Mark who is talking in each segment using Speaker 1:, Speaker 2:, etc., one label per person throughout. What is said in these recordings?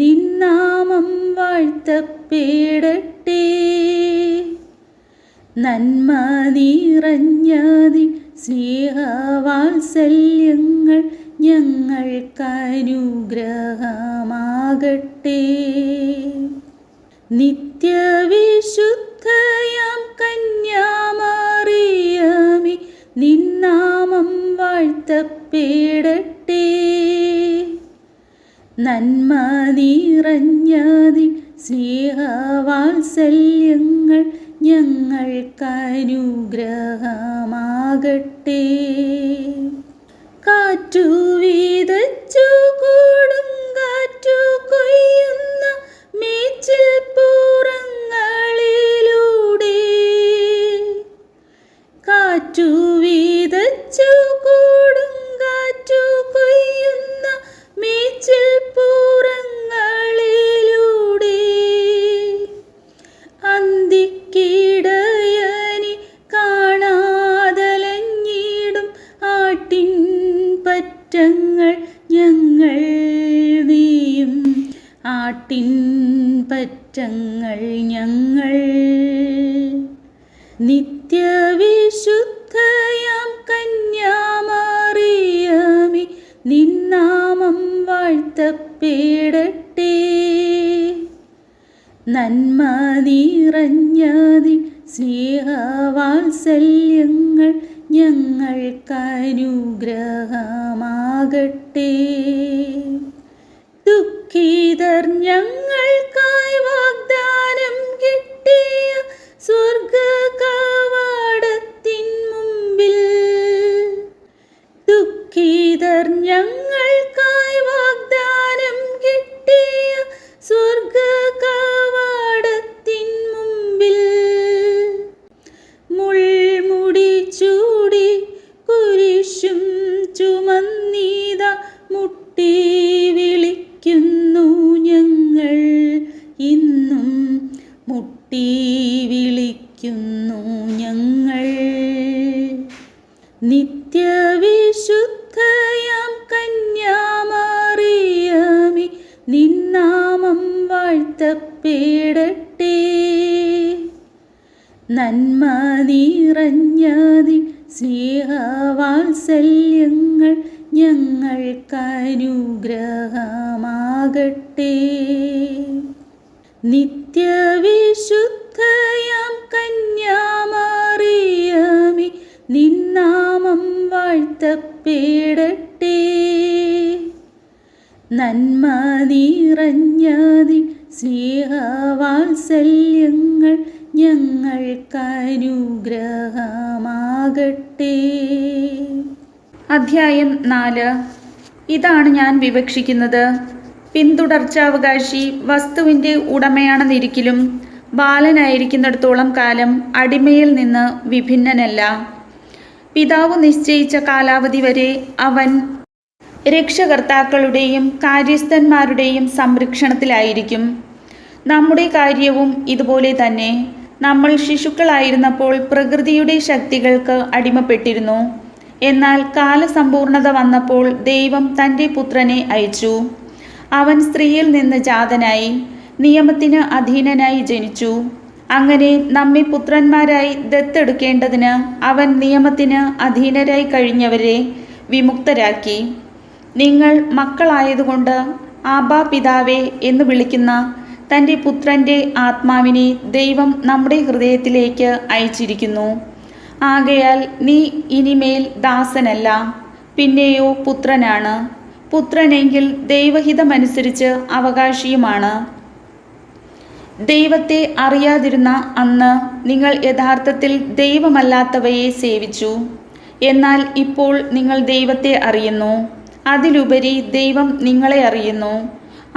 Speaker 1: നിന്നാമം വാഴ്ത്തപ്പെടട്ടെ. നന്മ നിറഞ്ഞതി സ്നേഹവാത്സല്യങ്ങൾ ഞങ്ങൾക്കനുഗ്രഹമാകട്ടെ. നിത്യവിശുദ്ധയാം കന്യാമറിയമേ, നിന്നാമം വാഴ്ത്തപ്പെടട്ടെ. നന്മ നിറഞ്ഞതി സ്നേഹവാത്സല്യങ്ങൾ ഞങ്ങൾക്കനുഗ്രഹമാകട്ടെ. കാറ്റു വീതച്ചു കൊടുങ്കാറ്റു കൊയ്യുന്ന മേച്ചിൽ പുറങ്ങളിലൂടെ, കാറ്റു വീതച്ചു കൊടുങ്കാറ്റു കൊയ്യുന്ന മേച്ചിൽ പുറങ്ങളിലൂടെ, അന്തിക്കിടയനി കാണാതലഞ്ഞിടും ആട്ടിൻ പറ്റങ്ങൾ ഞങ്ങൾ നീയും, ആട്ടിൻ പറ്റങ്ങൾ ഞങ്ങൾ. നിത്യവിശുദ്ധയാം കന്യാമറിയമേ, നിന്നാമം വാഴ്ത്തപ്പെടട്ടെ. നന്മ നിറഞ്ഞതി സ്നേഹവാത്സല്യങ്ങൾ ഞങ്ങൾക്കനുഗ്രഹമാകട്ടെ. ദുഃഖിതർ ഞങ്ങൾക്കായി വാഗ്ദാനം കിട്ടിയ സ്വർഗകവാടത്തിൻ മുമ്പിൽ, ദുഃഖിതർ ഞങ്ങൾക്കായി വാഗ്ദാനം കിട്ടിയ സ്വർഗകവാടത്തിൻ മുമ്പിൽ, മുൾമുടി ചൂടി കുരിശും ചുമന്നീത മുട്ടി വിളിക്കുന്നു ഞങ്ങൾ, ഇന്നും മുട്ടി വിളിക്കുന്നു ഞങ്ങൾ. നിത്യവിശുദ്ധയാം കന്യാമറിയമേ, നിന്നാമം വാഴ്ത്തപ്പെടട്ടെ. നന്മ നിറഞ്ഞതി സ്നേഹവാത്സല്യങ്ങൾ ഞങ്ങൾക്കനുഗ്രഹമാകട്ടെ. നിത്യവിശുദ്ധയാം കന്യാമറിയമേ, നിന്നാമം വാഴ്ത്തപ്പെടട്ടെ. നന്മ നിറഞ്ഞതി സ്നേഹവാത്സല്യങ്ങൾ ഞങ്ങൾക്കനുഗ്രഹമാകട്ടെ. അധ്യായം 4. ഇതാണ് ഞാൻ വിവക്ഷിക്കുന്നത്. പിന്തുടർച്ചാവകാശി വസ്തുവിൻ്റെ ഉടമയാണെന്നിരിക്കലും ബാലനായിരിക്കുന്നിടത്തോളം കാലം അടിമയിൽ നിന്ന് വിഭിന്നനല്ല. പിതാവ് നിശ്ചയിച്ച കാലാവധി വരെ അവൻ രക്ഷകർത്താക്കളുടെയും കാര്യസ്ഥന്മാരുടെയും സംരക്ഷണത്തിലായിരിക്കും. നമ്മുടെ കാര്യവും ഇതുപോലെ തന്നെ. നമ്മൾ ശിശുക്കളായിരുന്നപ്പോൾ പ്രകൃതിയുടെ ശക്തികൾക്ക് അടിമപ്പെട്ടിരുന്നു. എന്നാൽ കാലസമ്പൂർണത വന്നപ്പോൾ ദൈവം തൻ്റെ പുത്രനെ അയച്ചു. അവൻ സ്ത്രീയിൽ നിന്ന് ജാതനായി, നിയമത്തിന് അധീനനായി ജനിച്ചു. അങ്ങനെ നമ്മെ പുത്രന്മാരായി ദത്തെടുക്കേണ്ടതിന് അവൻ നിയമത്തിന് അധീനരായി കഴിഞ്ഞവരെ വിമുക്തരാക്കി. നിങ്ങൾ മക്കളായതുകൊണ്ട് ആബാ പിതാവേ എന്ന് വിളിക്കുന്ന തൻ്റെ പുത്രൻ്റെ ആത്മാവിനെ ദൈവം നമ്മുടെ ഹൃദയത്തിലേക്ക് അയച്ചിരിക്കുന്നു. ആകയാൽ നീ ഇനിമേൽ ദാസനല്ല, പിന്നെയോ പുത്രനാണ്. പുത്രനെങ്കിൽ ദൈവഹിതമനുസരിച്ച് അവകാശിയുമാണ്. ദൈവത്തെ അറിയാതിരുന്ന അന്ന് നിങ്ങൾ യഥാർത്ഥത്തിൽ ദൈവമല്ലാത്തവയെ സേവിച്ചു. എന്നാൽ ഇപ്പോൾ നിങ്ങൾ ദൈവത്തെ അറിയുന്നു. അതിലുപരി ദൈവം നിങ്ങളെ അറിയുന്നു.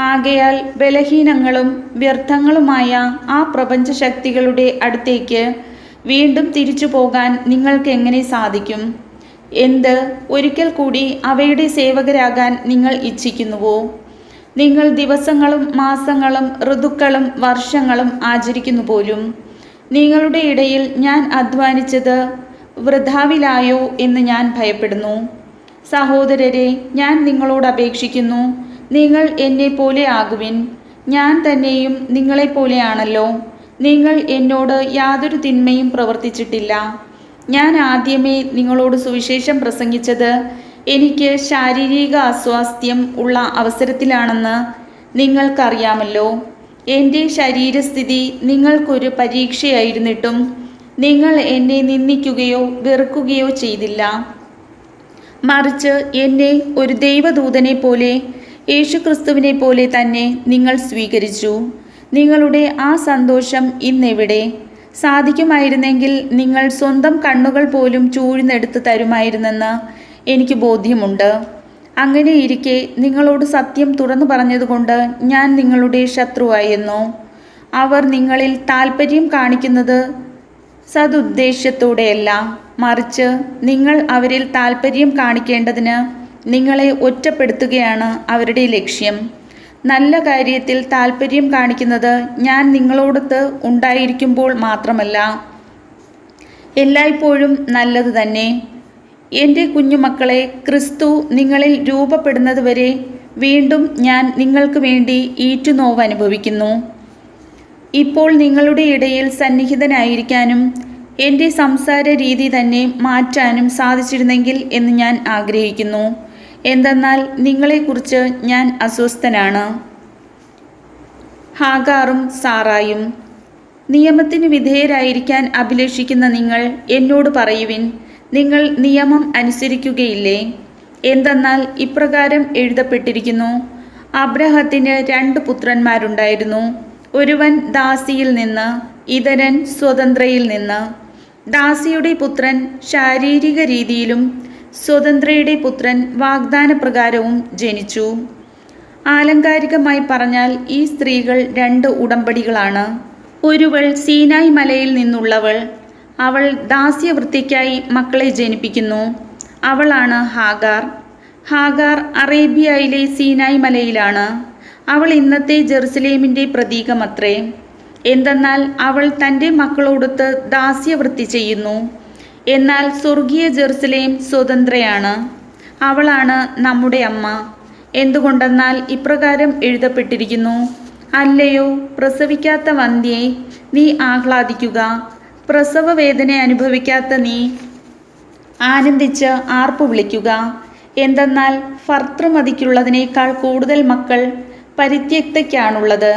Speaker 1: ആകയാൽ ബലഹീനങ്ങളും വ്യർത്ഥങ്ങളുമായ ആ പ്രപഞ്ചശക്തികളുടെ അടുത്തേക്ക് വീണ്ടും തിരിച്ചു പോകാൻ നിങ്ങൾക്ക് എങ്ങനെ സാധിക്കും? എന്ത്, ഒരിക്കൽ കൂടി അവയുടെ സേവകരാകാൻ നിങ്ങൾ ഇച്ഛിക്കുന്നുവോ? നിങ്ങൾ ദിവസങ്ങളും മാസങ്ങളും ഋതുക്കളും വർഷങ്ങളും ആചരിക്കുന്നു പോലും. നിങ്ങളുടെ ഇടയിൽ ഞാൻ അധ്വാനിച്ചത് വൃഥാവിലായോ എന്ന് ഞാൻ ഭയപ്പെടുന്നു. സഹോദരരെ, ഞാൻ നിങ്ങളോട് അപേക്ഷിക്കുന്നു, നിങ്ങൾ എന്നെപ്പോലെ ആകുവിൻ, ഞാൻ തന്നെയും നിങ്ങളെപ്പോലെയാണല്ലോ. നിങ്ങൾ എന്നോട് യാതൊരു തിന്മയും പ്രവർത്തിച്ചിട്ടില്ല. ഞാൻ ആദ്യമേ നിങ്ങളോട് സുവിശേഷം പ്രസംഗിച്ചത് എനിക്ക് ശാരീരിക അസ്വാസ്ഥ്യം ഉള്ള അവസരത്തിലാണെന്ന് നിങ്ങൾക്കറിയാമല്ലോ. എൻ്റെ ശരീരസ്ഥിതി നിങ്ങൾക്കൊരു പരീക്ഷയായിരുന്നിട്ടും നിങ്ങൾ എന്നെ നിന്ദിക്കുകയോ വെറുക്കുകയോ ചെയ്തില്ല. മറിച്ച് എന്നെ ഒരു ദൈവദൂതനെ പോലെ, യേശുക്രിസ്തുവിനെ പോലെ തന്നെ നിങ്ങൾ സ്വീകരിച്ചു. നിങ്ങളുടെ ആ സന്തോഷം ഇന്നെവിടെ? സാധിക്കുമായിരുന്നെങ്കിൽ നിങ്ങൾ സ്വന്തം കണ്ണുകൾ പോലും ചൂഴ്ന്നെടുത്ത് തരുമായിരുന്നെന്ന് എനിക്ക് ബോധ്യമുണ്ട്. അങ്ങനെയിരിക്കെ നിങ്ങളോട് സത്യം തുറന്നു പറഞ്ഞതുകൊണ്ട് ഞാൻ നിങ്ങളുടെ ശത്രുവായിരുന്നു. അവർ നിങ്ങളിൽ താൽപ്പര്യം കാണിക്കുന്നത് സതുദ്ദേശ്യത്തോടെയല്ല, മറിച്ച് നിങ്ങൾ അവരിൽ താൽപ്പര്യം കാണിക്കേണ്ടതിന് നിങ്ങളെ ഒറ്റപ്പെടുത്തുകയാണ് അവരുടെ ലക്ഷ്യം. നല്ല കാര്യത്തിൽ താൽപ്പര്യം കാണിക്കുന്നത് ഞാൻ നിങ്ങളോടൊത്ത് ഉണ്ടായിരിക്കുമ്പോൾ മാത്രമല്ല, എല്ലായ്പ്പോഴും നല്ലത് തന്നെ. എൻ്റെ കുഞ്ഞുമക്കളെ, ക്രിസ്തു നിങ്ങളിൽ രൂപപ്പെടുന്നതുവരെ വീണ്ടും ഞാൻ നിങ്ങൾക്ക് വേണ്ടി ഈറ്റുനോവ് അനുഭവിക്കുന്നു. ഇപ്പോൾ നിങ്ങളുടെ ഇടയിൽ സന്നിഹിതനായിരിക്കാനും എൻ്റെ സംസാര രീതി തന്നെ മാറ്റാനും സാധിച്ചിരുന്നെങ്കിൽ എന്ന് ഞാൻ ആഗ്രഹിക്കുന്നു. എന്തെന്നാൽ നിങ്ങളെക്കുറിച്ച് ഞാൻ അസ്വസ്ഥനാണ്. ഹാഗാറും സാറായും. നിയമത്തിന് വിധേയരായിരിക്കാൻ അഭിലഷിക്കുന്ന നിങ്ങൾ എന്നോട് പറയുവിൻ, നിങ്ങൾ നിയമം അനുസരിക്കുകയില്ലേ? എന്തെന്നാൽ ഇപ്രകാരം എഴുതപ്പെട്ടിരിക്കുന്നു, അബ്രഹത്തിന് 2 പുത്രന്മാരുണ്ടായിരുന്നു. ഒരുവൻ ദാസിയിൽ നിന്ന്, ഇതരൻ സ്വതന്ത്രയിൽ നിന്ന്. ദാസിയുടെ പുത്രൻ ശാരീരിക രീതിയിലും സ്വതന്ത്രയുടെ പുത്രൻ വാഗ്ദാനപ്രകാരവും ജനിച്ചു. ആലങ്കാരികമായി പറഞ്ഞാൽ ഈ സ്ത്രീകൾ 2 ഉടമ്പടികളാണ്. ഒരുവൾ സീനായ് മലയിൽ നിന്നുള്ളവൾ. അവൾ ദാസ്യവൃത്തിക്കായി മക്കളെ ജനിപ്പിക്കുന്നു. അവളാണ് ഹാഗാർ. ഹാഗാർ അറേബ്യയിലെ സീനായ് മലയിലാണ്. അവൾ ഇന്നത്തെ ജെറുസലേമിൻ്റെ പ്രതീകമത്രേ. എന്തെന്നാൽ അവൾ തൻ്റെ മക്കളോടൊത്ത് ദാസ്യവൃത്തി ചെയ്യുന്നു. എന്നാൽ സ്വർഗീയ ജെറുസലേം സ്വതന്ത്രയാണ്. അവളാണ് നമ്മുടെ അമ്മ. എന്തുകൊണ്ടെന്നാൽ ഇപ്രകാരം എഴുതപ്പെട്ടിരിക്കുന്നു, അല്ലയോ പ്രസവിക്കാത്ത വന്ധ്യേ, നീ ആഹ്ലാദിക്കുക, പ്രസവവേദന അനുഭവിക്കാത്ത നീ ആനന്ദിച്ച് ആർപ്പു വിളിക്കുക. എന്തെന്നാൽ ഭർതൃമതിക്കുള്ളതിനേക്കാൾ കൂടുതൽ മക്കൾ പരിത്യക്തയ്ക്കാണുള്ളത്.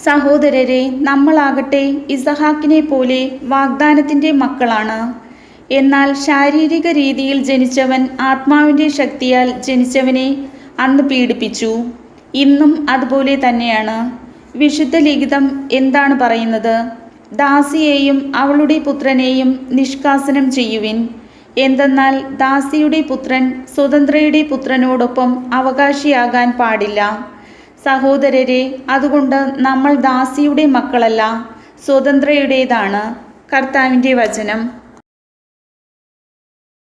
Speaker 1: സഹോദരരെ, നമ്മളാകട്ടെ ഇസഹാക്കിനെ പോലെ വാഗ്ദാനത്തിൻ്റെ മക്കളാണ്. എന്നാൽ ശാരീരിക രീതിയിൽ ജനിച്ചവൻ ആത്മാവിൻ്റെ ശക്തിയാൽ ജനിച്ചവനെ അന്ന് പീഡിപ്പിച്ചു. ഇന്നും അതുപോലെ തന്നെയാണ്. വിശുദ്ധ ലിഖിതം എന്താണ് പറയുന്നത്? ദാസിയെയും അവളുടെ പുത്രനെയും നിഷ്കാസനം ചെയ്യുവിൻ. എന്തെന്നാൽ ദാസിയുടെ പുത്രൻ സ്വതന്ത്രയുടെ പുത്രനോടൊപ്പം അവകാശിയാകാൻ പാടില്ല. സഹോദരരെ, അതുകൊണ്ട് നമ്മൾ ദാസിയുടെ മക്കളല്ല, സ്വതന്ത്രയുടേതാണ്. കർത്താവിൻ്റെ വചനം.